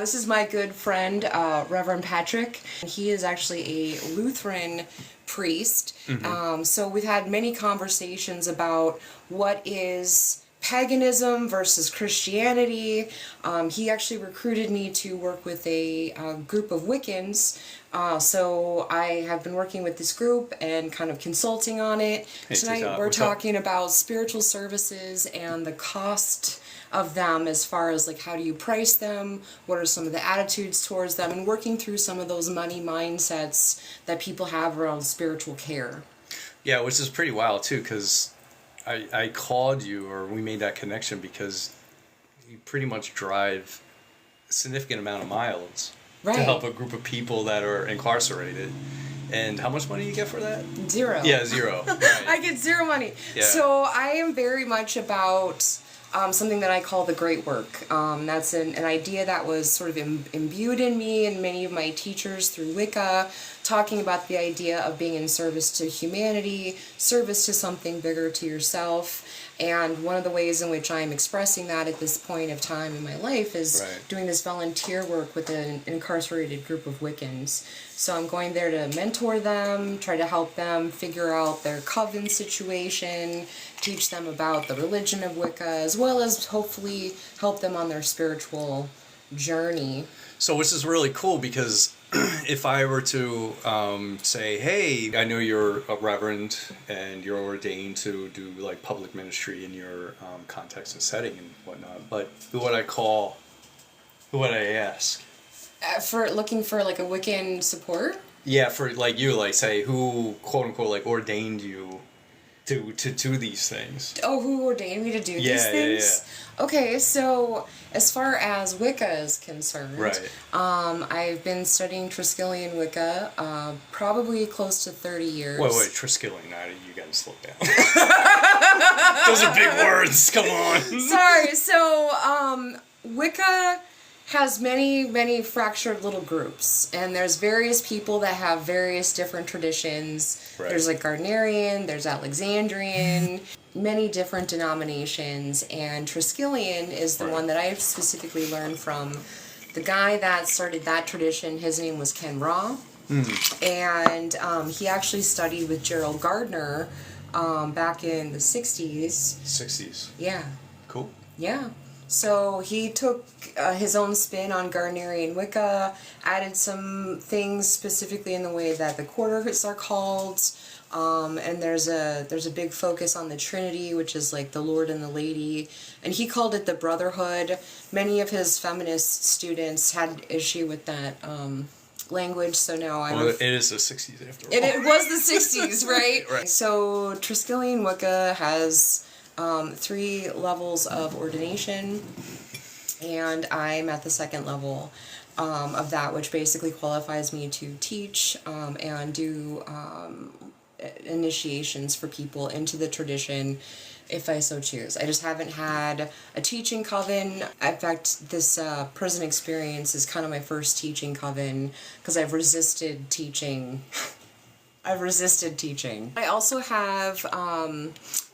This is my good friend, Reverend Patrick. He is actually a Lutheran priest. So we've had many conversations about what is paganism versus Christianity. He actually recruited me to work with a group of Wiccans. So I have been working with this group and kind of consulting on it. Tonight we're talking about spiritual services and the cost of them, as far as like how do you price them, what are some of the attitudes towards them, and working through some of those money mindsets that people have around spiritual care. Yeah, which is pretty wild too, because I called you, or we made that connection, because you pretty much drive a significant amount of miles to help a group of people that are incarcerated. And how much money do you get for that? Zero. Yeah, zero. Right. I get zero money. Yeah. So I am very much about something that I call the great work. That's an idea that was sort of imbued in me and many of my teachers through Wicca, talking about the idea of being in service to humanity, service to something bigger, to yourself. And one of the ways in which I'm expressing that at this point of time in my life is doing this volunteer work with an incarcerated group of Wiccans. So I'm going there to mentor them, try to help them figure out their coven situation, teach them about the religion of Wicca, as well as hopefully help them on their spiritual journey. So which is really cool, because if I were to say, hey, I know you're a reverend and you're ordained to do like public ministry in your context and setting and whatnot, but who would I ask? For looking for like a Wiccan support? Yeah, for like you, like say who quote unquote like ordained you to do these things. Oh, who ordained me to do these things? Yeah. Okay, so as far as Wicca is concerned, I've been studying Triskelion Wicca probably close to 30 years. Wait, Triskelion, you gotta slow down. Those are big words, come on. Sorry, so Wicca has many fractured little groups, and there's various people that have various different traditions. There's like Gardnerian, there's Alexandrian, many different denominations, and Triskelion is the one that I've specifically learned from. The guy that started that tradition, his name was Ken Ra, and he actually studied with Gerald Gardner back in the 60s. 60s? Yeah. Cool. Yeah. So he took his own spin on Gardnerian Wicca, added some things specifically in the way that the quarters are called, and there's a big focus on the Trinity, which is like the Lord and the Lady, and he called it the Brotherhood. Many of his feminist students had issue with that language, so now I'm... Well, it is the 60s after all. It was the 60s, right? So Triskelion Wicca has 3 levels of ordination, and I'm at the 2nd level of that, which basically qualifies me to teach and do initiations for people into the tradition if I so choose. I just haven't had a teaching coven. In fact, this prison experience is kind of my first teaching coven, because I've resisted teaching. I also have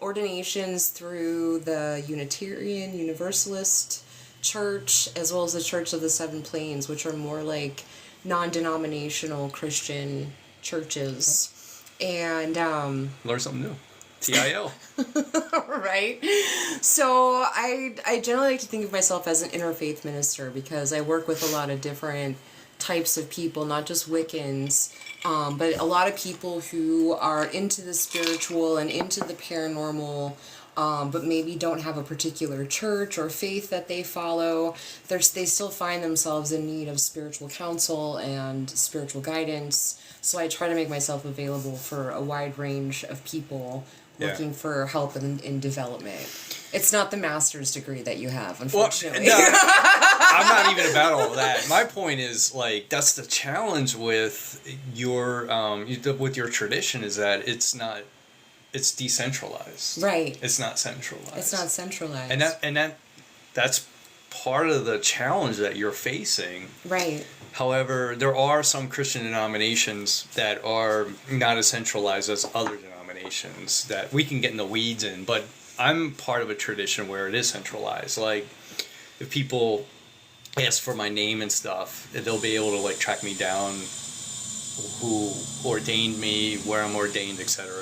ordinations through the Unitarian Universalist Church, as well as the Church of the Seven Plains, which are more like non-denominational Christian churches. And learn something new. TIL. Right? So I generally like to think of myself as an interfaith minister, because I work with a lot of different types of people, not just Wiccans, but a lot of people who are into the spiritual and into the paranormal, but maybe don't have a particular church or faith that they follow. They still find themselves in need of spiritual counsel and spiritual guidance, so I try to make myself available for a wide range of people looking for help in development. It's not the master's degree that you have, unfortunately. Well, no, I'm not even about all that. My point is, like, that's the challenge with your tradition, is that it's decentralized. Right. It's not centralized. It's not centralized. And that's part of the challenge that you're facing. Right. However, there are some Christian denominations that are not as centralized as other denominations that we can get in the weeds in, but I'm part of a tradition where it is centralized. Like, if people ask for my name and stuff, they'll be able to like track me down, who ordained me, where I'm ordained, etc.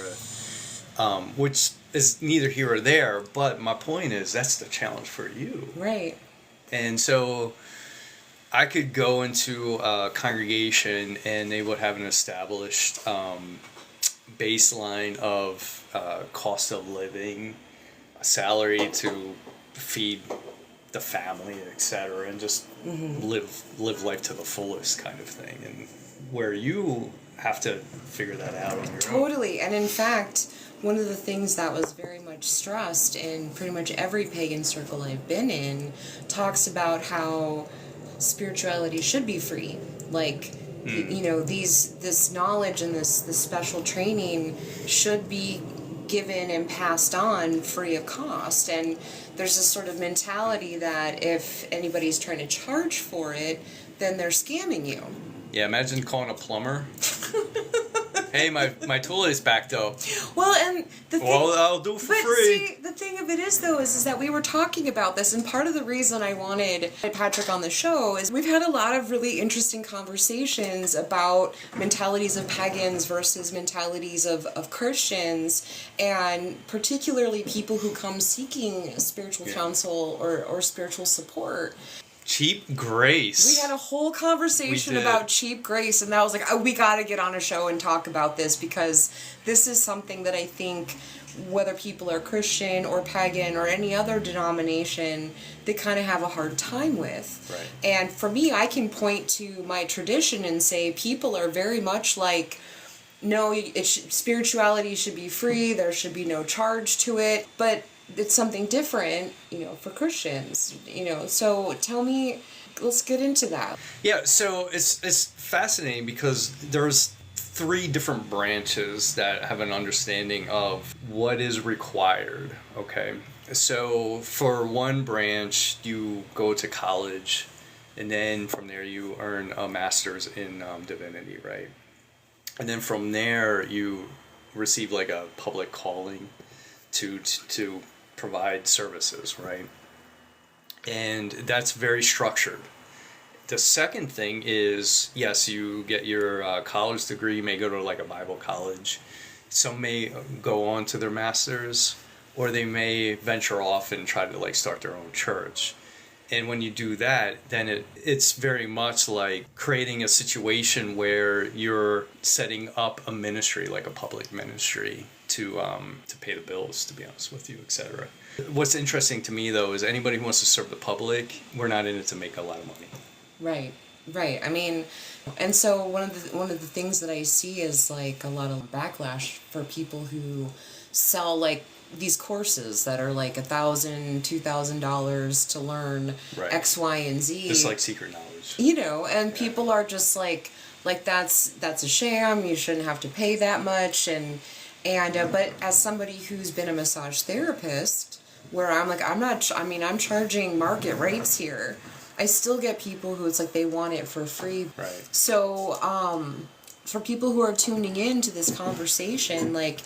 Which is neither here or there, but my point is that's the challenge for you. Right. And so I could go into a congregation and they would have an established baseline of cost of living, salary to feed the family, etc., and just live life to the fullest kind of thing. And where you have to figure that out on your own. Totally. And in fact, one of the things that was very much stressed in pretty much every pagan circle I've been in talks about how spirituality should be free. Like, you know, this knowledge and this special training should be given and passed on free of cost. And there's this sort of mentality that if anybody's trying to charge for it, then they're scamming you. Yeah, imagine calling a plumber. Hey, my toilet is backed up. Well, and the thing, well, I'll do it for free. See, the thing of it is, though, is that we were talking about this, and part of the reason I wanted Patrick on the show is we've had a lot of really interesting conversations about mentalities of pagans versus mentalities of Christians, and particularly people who come seeking spiritual counsel or spiritual support. Cheap grace. We had a whole conversation about cheap grace, and I was like, oh, we got to get on a show and talk about this, because this is something that I think, whether people are Christian or pagan or any other denomination, they kind of have a hard time with. Right. And for me, I can point to my tradition and say people are very much like, no, spirituality should be free, there should be no charge to it, but it's something different, you know, for Christians, you know. So tell me, let's get into that. Yeah, so it's fascinating because there's 3 different branches that have an understanding of what is required, okay? So for one branch, you go to college, and then from there you earn a master's in divinity, right? And then from there you receive like a public calling to provide services, right? And that's very structured. The second thing is, yes, you get your college degree, you may go to like a Bible college. Some may go on to their master's, or they may venture off and try to like start their own church. And when you do that, then it's very much like creating a situation where you're setting up a ministry, like a public ministry, to pay the bills, to be honest with you, etc. What's interesting to me, though, is anybody who wants to serve the public, we're not in it to make a lot of money. Right. I mean, and so one of the things that I see is like a lot of backlash for people who sell like these courses that are like $1,000, $2,000 to learn X, Y, and Z. It's like secret knowledge. You know, and people are just like that's a sham. You shouldn't have to pay that much. And but as somebody who's been a massage therapist, where I'm like, I'm charging market rates here. I still get people who it's like they want it for free. Right. So, for people who are tuning in to this conversation, like,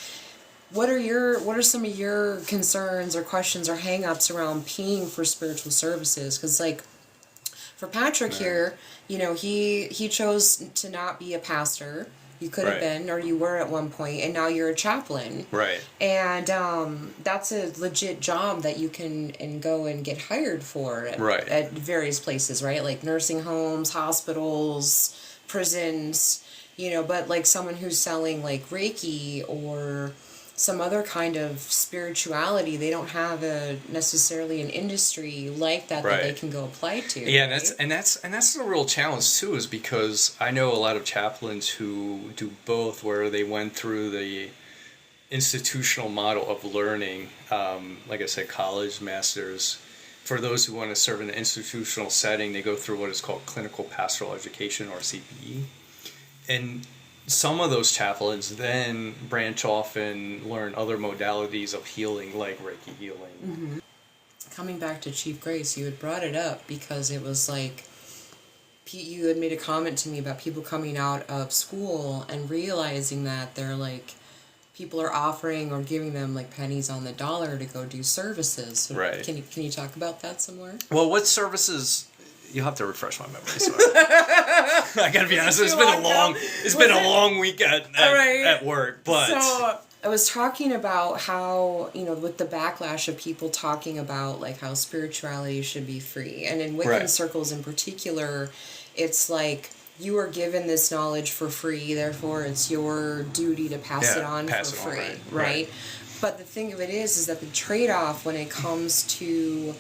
what are some of your concerns or questions or hang-ups around paying for spiritual services? Because, like, for Patrick here, you know, he chose to not be a pastor. You could have been, or you were at one point, and now you're a chaplain. Right. And that's a legit job that you can go and get hired for at various places, right? Like nursing homes, hospitals, prisons, you know, but like someone who's selling like Reiki or some other kind of spirituality, they don't have necessarily an industry like that that they can go apply to. Yeah, and that's the real challenge too, is because I know a lot of chaplains who do both, where they went through the institutional model of learning, like I said, college, masters. For those who want to serve in an institutional setting, they go through what is called clinical pastoral education, or CPE, and some of those chaplains then branch off and learn other modalities of healing, like Reiki healing. Mm-hmm. Coming back to Chief Grace, you had brought it up because it was like, you had made a comment to me about people coming out of school and realizing that they're like, people are offering or giving them like pennies on the dollar to go do services. So can you talk about that some more? Well, what services You have to refresh my memory. Sorry. I gotta be honest. It's been a long week at work, but. So I was talking about how, with the backlash of people talking about like how spirituality should be free, and in Wiccan circles in particular, it's like you are given this knowledge for free, therefore it's your duty to pass it on for free, right? But the thing of it is that the trade-off when it comes to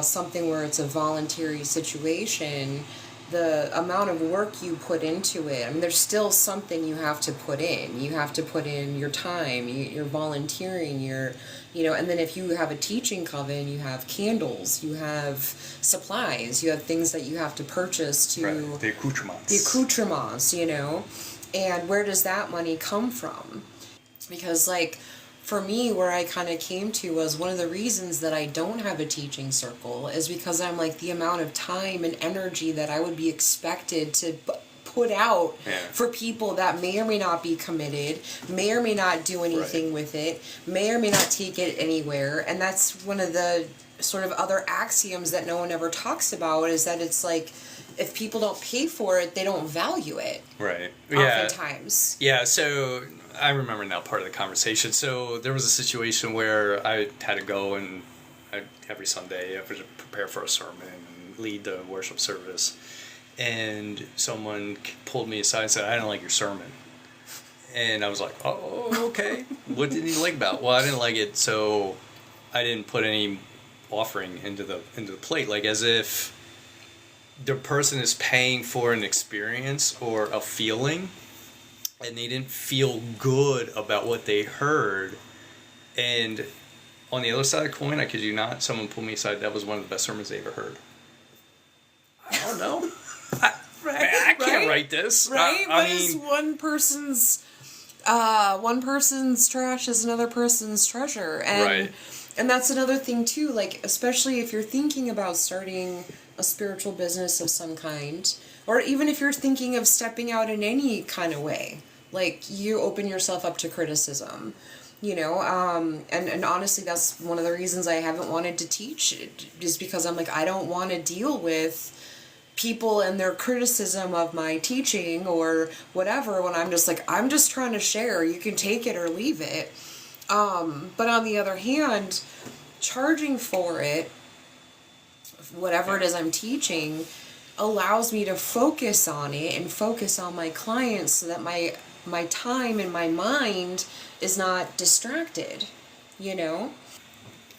something where it's a voluntary situation, the amount of work you put into it, I mean, there's still something you have to put in. You have to put in your time, you're volunteering, and then if you have a teaching coven, you have candles, you have supplies, you have things that you have to purchase to... The accoutrements. The accoutrements, and where does that money come from? Because, like, for me, where I kind of came to was one of the reasons that I don't have a teaching circle is because I'm like the amount of time and energy that I would be expected to put out for people that may or may not be committed, may or may not do anything with it, may or may not take it anywhere. And that's one of the sort of other axioms that no one ever talks about, is that it's like, if people don't pay for it, they don't value it. Right. Oftentimes. Yeah, so I remember now part of the conversation. So there was a situation where I had to go and every Sunday I would prepare for a sermon and lead the worship service. And someone pulled me aside and said, "I didn't like your sermon." And I was like, "Oh, okay. What didn't you like about it?" "Well, I didn't like it, so I didn't put any offering into the plate." Like, as if the person is paying for an experience or a feeling, and they didn't feel good about what they heard. And on the other side of the coin, I kid you not, someone pulled me aside. That was one of the best sermons they ever heard. I don't know. I can't write this. Right? I mean, one person's trash is another person's treasure. And that's another thing too, like, especially if you're thinking about starting a spiritual business of some kind, or even if you're thinking of stepping out in any kind of way, like, you open yourself up to criticism, and honestly, that's one of the reasons I haven't wanted to teach, is because I'm like, I don't want to deal with people and their criticism of my teaching or whatever, when I'm just like, I'm just trying to share, you can take it or leave it. But on the other hand, charging for it, whatever it is I'm teaching, allows me to focus on it and focus on my clients so that my time and my mind is not distracted,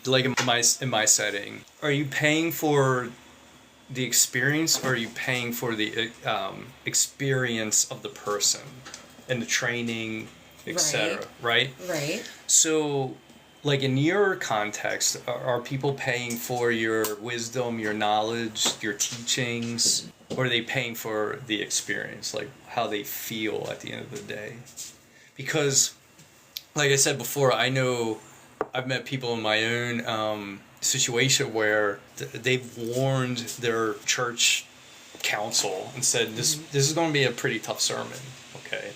Like in my setting, are you paying for the experience, or are you paying for the experience of the person and the training, etc.? Right? Right. So, like, in your context, are people paying for your wisdom, your knowledge, your teachings, or are they paying for the experience, like how they feel at the end of the day? Because, like I said before, I know I've met people in my own situation where they've warned their church council and said, this is going to be a pretty tough sermon, okay?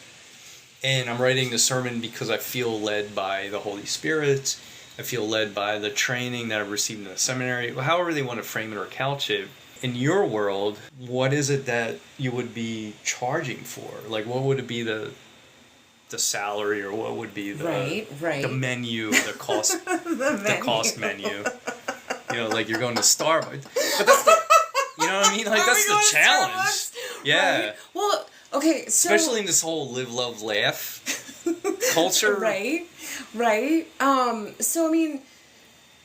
And I'm writing the sermon because I feel led by the Holy Spirit. I feel led by the training that I've received in the seminary. However they want to frame it or couch it. In your world, what is it that you would be charging for? Like, what would it be the salary, or what would be the menu, the cost, the cost menu? Like, you're going to Starbucks. But that's the, you know what I mean? Like, that's the challenge. Yeah. Right? Well, okay, so... especially in this whole live, love, laugh culture. Right. So, I mean,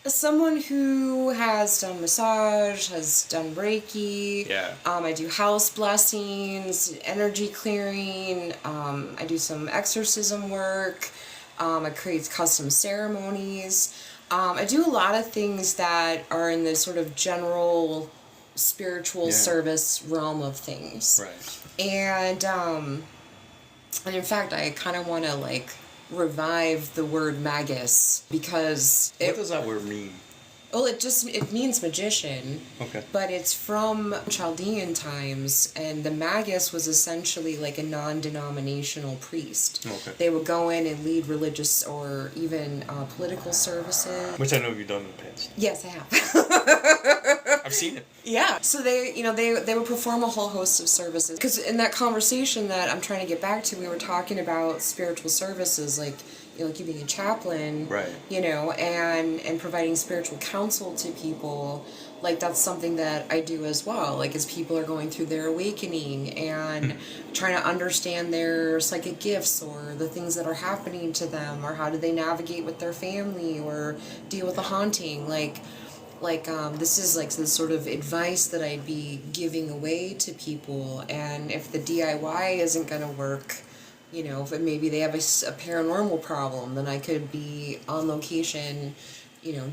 someone who has done massage, has done Reiki. Yeah. I do house blessings, energy clearing. I do some exorcism work. I create custom ceremonies. I do a lot of things that are in the sort of general spiritual service realm of things. Right. And in fact, I kind of want to, like, revive the word magus, because what does that word mean? Well, it means magician. Okay. But it's from Chaldean times, and the magus was essentially like a non-denominational priest. Okay. They would go in and lead religious or even political services. Which I know you've done in the past. Yes, I have. I've seen it. Yeah. So they would perform a whole host of services. Because in that conversation that I'm trying to get back to, we were talking about spiritual services, like, like you being a chaplain, right? And providing spiritual counsel to people. Like, that's something that I do as well. Like, as people are going through their awakening and trying to understand their psychic gifts or the things that are happening to them, or how do they navigate with their family or deal with a haunting. This is like the sort of advice that I'd be giving away to people. And if the DIY isn't going to work, if maybe they have a paranormal problem, then I could be on location,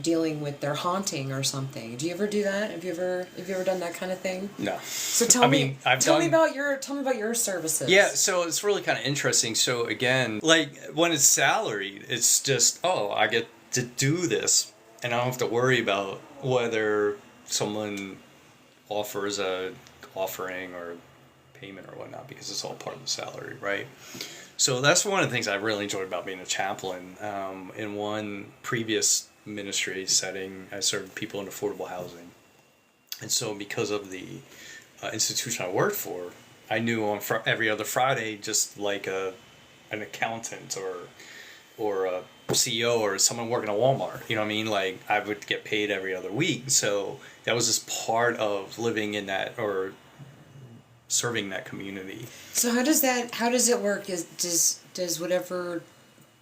dealing with their haunting or something. Do you ever do that? Have you ever done that kind of thing? No. So tell me about your services. Yeah, so it's really kind of interesting. So again, like when it's salaried, it's just, I get to do this and I don't have to worry about whether someone offers a offering or payment or whatnot, because it's all part of the salary, right? So that's one of the things I really enjoyed about being a chaplain. In one previous ministry setting, I served people in affordable housing. And so because of the institution I worked for, I knew on every other Friday, just like an accountant or a CEO or someone working at Walmart, you know what I mean? Like, I would get paid every other week. So that was just part of living in that, or serving that community. So how does it work? Does whatever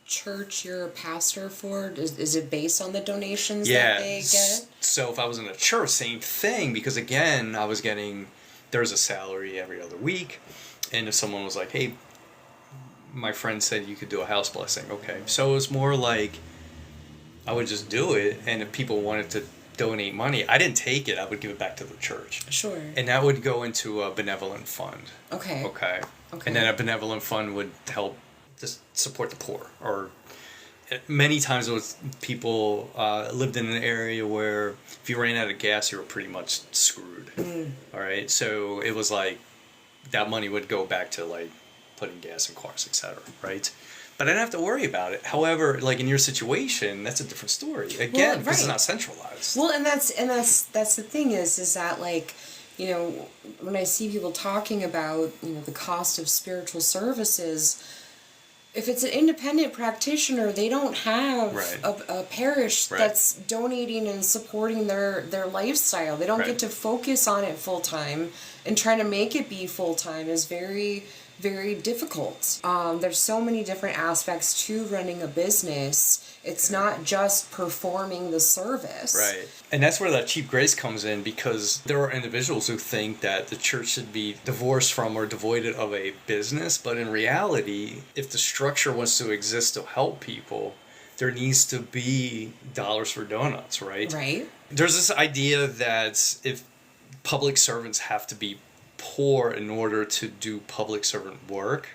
church you're a pastor for, is it based on the donations that they get? So if I was in a church, same thing, because again, there's a salary every other week, and if someone was like, hey, my friend said you could do a house blessing, okay. So it was more like I would just do it, and if people wanted to donate money, I didn't take it, I would give it back to the church. Sure. And that would go into a benevolent fund. Okay. And then a benevolent fund would help just support the poor. Or many times it was people lived in an area where if you ran out of gas, you were pretty much screwed. All right. So it was like that money would go back to like putting gas in cars, etc. Right. But I didn't have to worry about it. However, like in your situation, that's a different story. Again, because it's not centralized. Well, and that's the thing is that, like, when I see people talking about, the cost of spiritual services, if it's an independent practitioner, they don't have a parish that's donating and supporting their lifestyle. They don't get to focus on it full time, and trying to make it be full time is very, very difficult. There's so many different aspects to running a business. It's not just performing the service. Right. And that's where that cheap grace comes in, because there are individuals who think that the church should be divorced from or devoid of a business. But in reality, if the structure wants to exist to help people, there needs to be dollars for donuts, right? Right. There's this idea that if public servants have to be poor in order to do public servant work,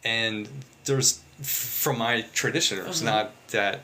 and there's, from my tradition, there's not that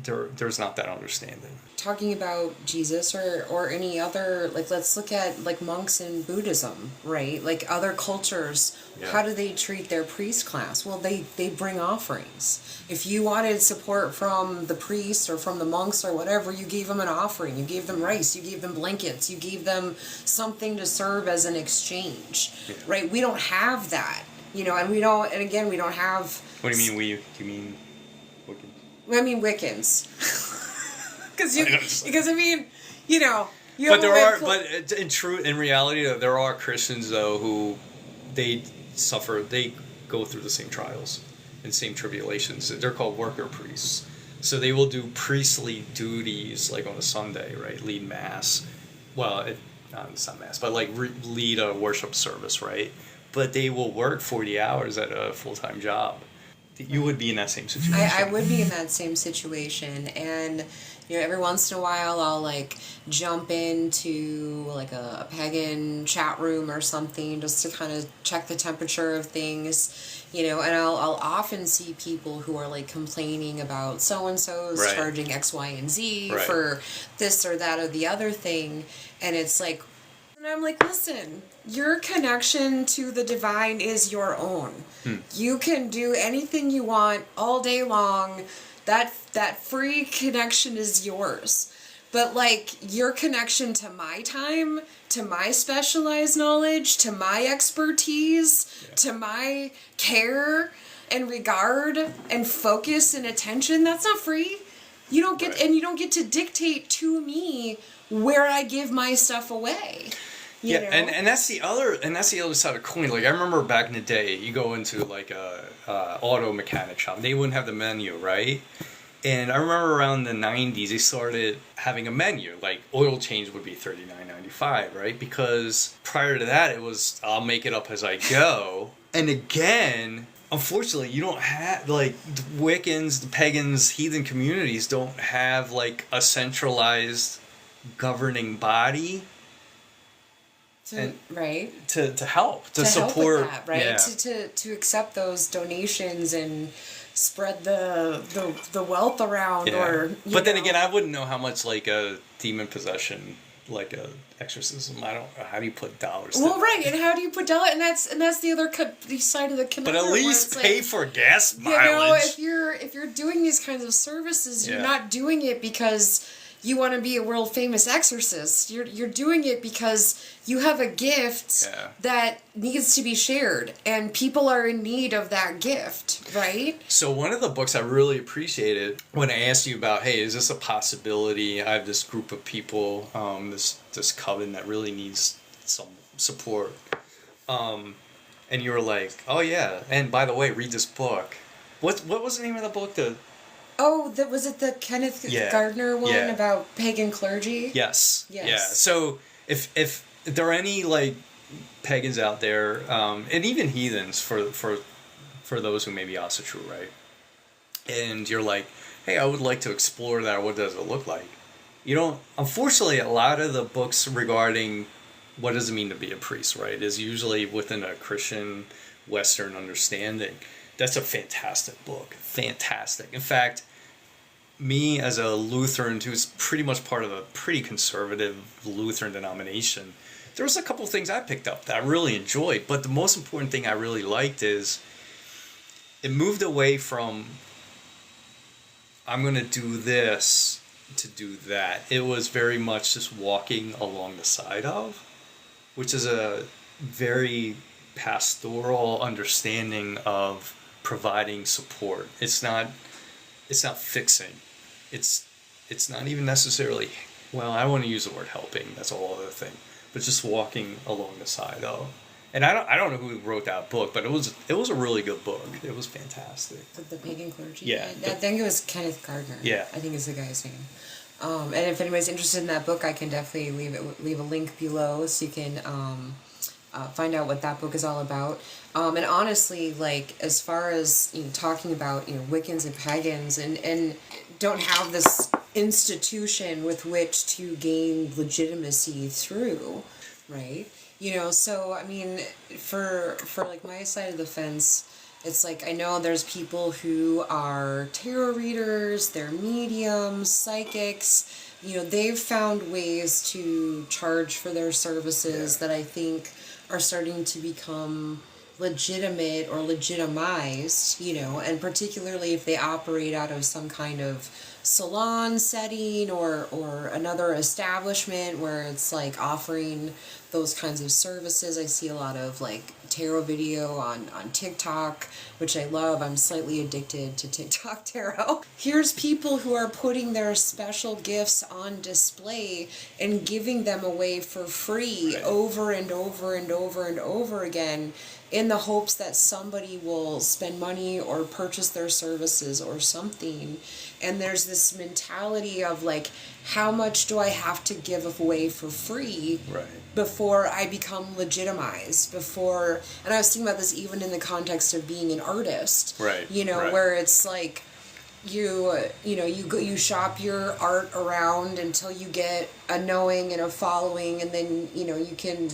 there's not that understanding. Talking about Jesus or any other, like, let's look at like monks in Buddhism, right? Like other cultures, how do they treat their priest class? Well, they bring offerings. If you wanted support from the priest or from the monks or whatever, you gave them an offering. You gave them rice. You gave them blankets. You gave them something to serve as an exchange, right? We don't have that, and we don't. And again, we don't have. What do you mean we? Do you mean Wiccans? I mean Wiccans. Because I mean, but in reality, there are Christians though who they go through the same trials and same tribulations. They're called worker priests. So they will do priestly duties, like on a Sunday, right? Lead mass. Well, it's not mass, but like lead a worship service, right? But they will work 40 hours at a full-time job. You would be in that same situation. I would be in that same situation, and every once in a while I'll like jump into like a pagan chat room or something just to kind of check the temperature of things, and I'll often see people who are like complaining about so-and-so's charging X, Y, and Z for this or that or the other thing, and it's like, and I'm like, listen, your connection to the divine is your own. You can do anything you want all day long. That free connection is yours. But like your connection to my time, to my specialized knowledge, to my expertise, to my care and regard and focus and attention, that's not free. You don't get, and you don't get to dictate to me where I give my stuff away. You know? and that's the other side of the coin. Like I remember back in the day, you go into like a auto mechanic shop, they wouldn't have the menu, right? And I remember around the 90s, they started having a menu. Like oil change would be $39.95, right? Because prior to that, it was I'll make it up as I go. And again, unfortunately, you don't have, like, the Wiccans, the pagans, heathen communities don't have, like, a centralized governing body. Right. To help, to support. Help with that, right? Yeah. To accept those donations and spread the wealth around, or but then again, I wouldn't know how much like a demon possession, like a exorcism. I don't. How do you put dollars? Well, right, and how do you put dollars? And that's the other side of the conundrum. But at least pay like, for gas mileage. You know, if you're doing these kinds of services, you're not doing it because you want to be a world famous exorcist. You're doing it because you have a gift that needs to be shared, and people are in need of that gift, right? So one of the books I really appreciated when I asked you about, hey, is this a possibility? I have this group of people, this coven that really needs some support, and you were like, oh yeah, and by the way, read this book. What was the name of the book? Was it the Kenneth Gardner one about pagan clergy? Yes. Yeah. So if there are any like pagans out there, and even heathens for those who may be also true, right? And you're like, hey, I would like to explore that. What does it look like? You don't. Unfortunately, a lot of the books regarding what does it mean to be a priest, right, is usually within a Christian Western understanding. That's a fantastic book. Fantastic. In fact, me as a Lutheran who's pretty much part of a pretty conservative Lutheran denomination, there was a couple of things I picked up that I really enjoyed. But the most important thing I really liked is it moved away from I'm going to do this to do that. It was very much just walking along the side of, which is a very pastoral understanding of providing support. It's not fixing. It's not even necessarily, well, I don't want to use the word helping, that's a whole other thing, but just walking along the side of. And I don't know who wrote that book, but it was a really good book. It was fantastic. The pagan clergy. Yeah. I think it was Kenneth Gardner. Yeah. I think is the guy's name. And if anybody's interested in that book, I can definitely leave a link below so you can find out what that book is all about. And honestly, like, as far as, talking about, Wiccans and pagans and don't have this institution with which to gain legitimacy through, right? So, I mean, for like my side of the fence, it's like, I know there's people who are tarot readers, they're mediums, psychics, they've found ways to charge for their services that I think are starting to become legitimate or legitimized, and particularly if they operate out of some kind of salon setting or another establishment where it's like offering those kinds of services. I see a lot of like tarot video on TikTok, which I love. I'm slightly addicted to TikTok tarot. Here's people who are putting their special gifts on display and giving them away for free over and over and over and over again, in the hopes that somebody will spend money or purchase their services or something. And there's this mentality of like, how much do I have to give away for free before I become legitimized? And I was thinking about this even in the context of being an artist, where it's like, you shop your art around until you get a knowing and a following, and then you can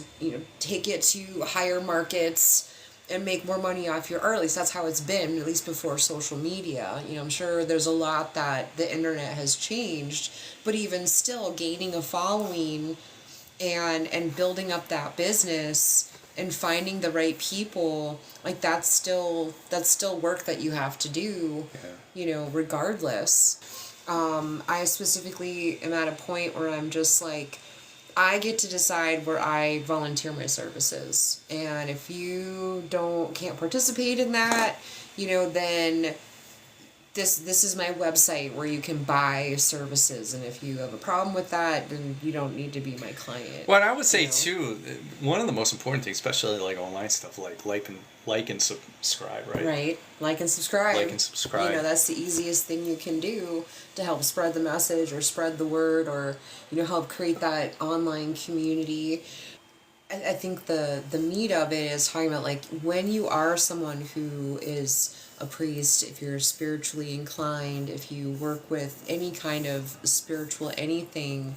take it to higher markets and make more money off your art. At least that's how it's been, at least before social media. I'm sure there's a lot that the internet has changed, but even still, gaining a following and building up that business and finding the right people, like that's still work that you have to do, regardless. I specifically am at a point where I'm just like, I get to decide where I volunteer my services. And if you can't participate in that, then this is my website where you can buy services, and if you have a problem with that, then you don't need to be my client. Well, and I would say too, one of the most important things, especially like online stuff, like and subscribe, right? Right. Like and subscribe. Like and subscribe. That's the easiest thing you can do to help spread the message or spread the word, or help create that online community. I think the meat of it is talking about, like, when you are someone who is a priest, if you're spiritually inclined, if you work with any kind of spiritual anything,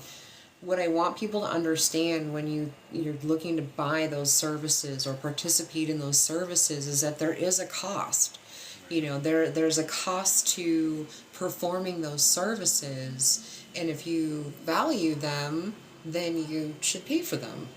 what I want people to understand when you're looking to buy those services or participate in those services is that there is a cost. There's a cost to performing those services, and if you value them, then you should pay for them.